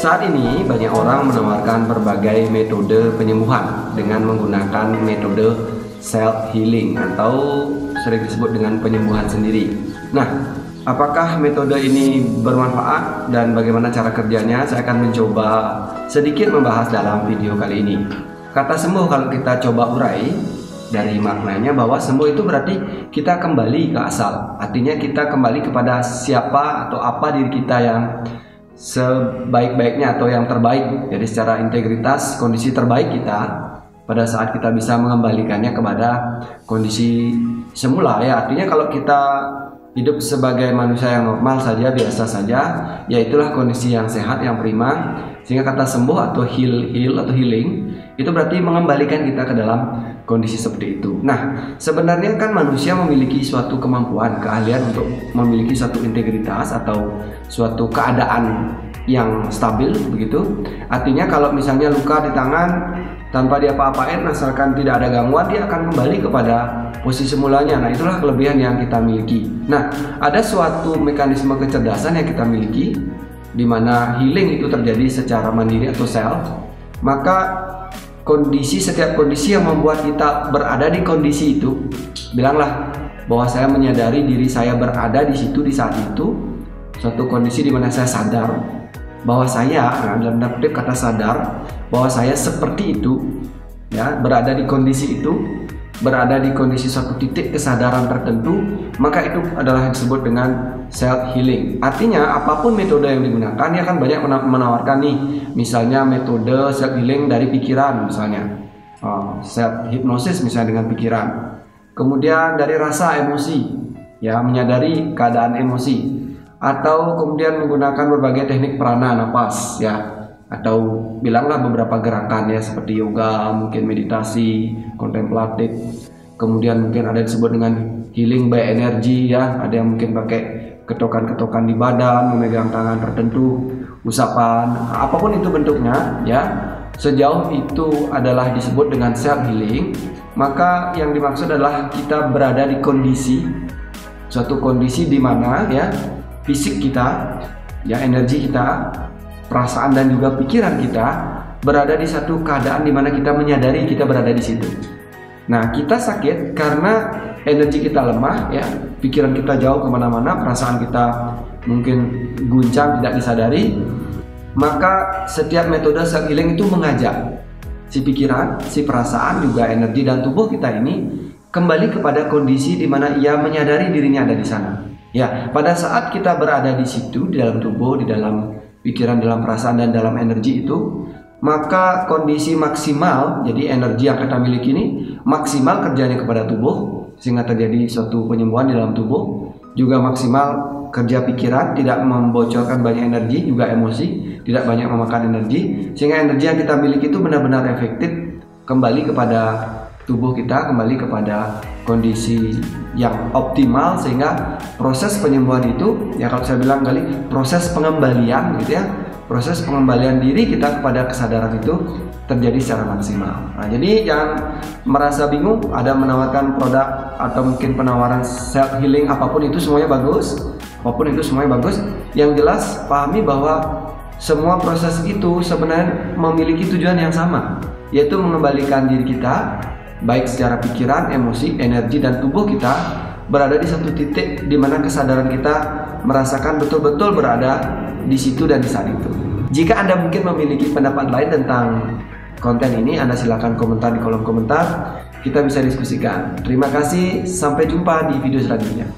Saat ini banyak orang menawarkan berbagai metode penyembuhan dengan menggunakan metode self healing atau sering disebut dengan penyembuhan sendiri. Nah, apakah metode ini bermanfaat dan bagaimana cara kerjanya? Saya akan mencoba sedikit membahas dalam video kali ini. Kata sembuh kalau kita coba urai dari maknanya, bahwa sembuh itu berarti kita kembali ke asal. Artinya kita kembali kepada siapa atau apa diri kita yang sebaik-baiknya atau yang terbaik. Jadi secara integritas, kondisi terbaik kita pada saat kita bisa mengembalikannya kepada kondisi semula ya. Artinya kalau kita hidup sebagai manusia yang normal saja, biasa saja, ya itulah kondisi yang sehat, yang prima. Sehingga kata sembuh atau heal atau healing itu berarti mengembalikan kita ke dalam kondisi seperti itu. Nah, sebenarnya kan manusia memiliki suatu kemampuan, keahlian untuk memiliki suatu integritas atau suatu keadaan yang stabil begitu. Artinya kalau misalnya luka di tangan tanpa dia apa-apain, asalkan tidak ada gangguan, dia akan kembali kepada posisi semulanya. Nah, itulah kelebihan yang kita miliki. Nah, ada suatu mekanisme kecerdasan yang kita miliki di mana healing itu terjadi secara mandiri atau self. Maka setiap kondisi yang membuat kita berada di kondisi itu, bilanglah bahwa saya menyadari diri saya berada di situ di saat itu, suatu kondisi di mana saya sadar bahwa saya, dalam tanda kutip kata sadar, bahwa saya seperti itu, ya, berada di kondisi itu, berada di kondisi suatu titik kesadaran tertentu, maka itu adalah yang disebut dengan self healing. Artinya apapun metode yang digunakan, dia kan banyak menawarkan nih, misalnya metode self healing dari pikiran, misalnya self hypnosis misalnya dengan pikiran, kemudian dari rasa emosi, ya, menyadari keadaan emosi, atau kemudian menggunakan berbagai teknik prana, napas, ya, atau bilanglah beberapa gerakan ya seperti yoga, mungkin meditasi, kontemplatif. Kemudian mungkin ada yang disebut dengan healing by energy, ya, ada yang mungkin pakai ketokan-ketokan di badan, memegang tangan tertentu, usapan, apapun itu bentuknya, ya. Sejauh itu adalah disebut dengan self healing, maka yang dimaksud adalah kita berada di kondisi, suatu kondisi di mana ya fisik kita, ya, energi kita, perasaan dan juga pikiran kita berada di satu keadaan di mana kita menyadari kita berada di situ. Nah, kita sakit karena energi kita lemah, ya, pikiran kita jauh kemana-mana, perasaan kita mungkin guncang, tidak disadari. Maka setiap metode self healing itu mengajak si pikiran, si perasaan, juga energi dan tubuh kita ini kembali kepada kondisi di mana ia menyadari dirinya ada di sana. Ya, pada saat kita berada di situ, di dalam tubuh, di dalam pikiran, dalam perasaan, dan dalam energi itu, maka kondisi maksimal, jadi energi yang kita miliki ini maksimal kerjanya kepada tubuh, sehingga terjadi suatu penyembuhan di dalam tubuh. Juga maksimal kerja pikiran, tidak membocorkan banyak energi, juga emosi, tidak banyak memakan energi, sehingga energi yang kita miliki itu benar-benar efektif kembali kepada tubuh kita, kembali kepada kondisi yang optimal, sehingga proses penyembuhan itu, ya, kalau saya bilang kali proses pengembalian gitu ya, proses pengembalian diri kita kepada kesadaran itu terjadi secara maksimal. Nah, jadi jangan merasa bingung ada menawarkan produk atau mungkin penawaran self healing, apapun itu semuanya bagus, apapun itu semuanya bagus. Yang jelas pahami bahwa semua proses itu sebenarnya memiliki tujuan yang sama, yaitu mengembalikan diri kita, baik secara pikiran, emosi, energi, dan tubuh kita berada di satu titik di mana kesadaran kita merasakan betul-betul berada di situ dan di saat itu. Jika Anda mungkin memiliki pendapat lain tentang konten ini, Anda silakan komentar di kolom komentar. Kita bisa diskusikan. Terima kasih, sampai jumpa di video selanjutnya.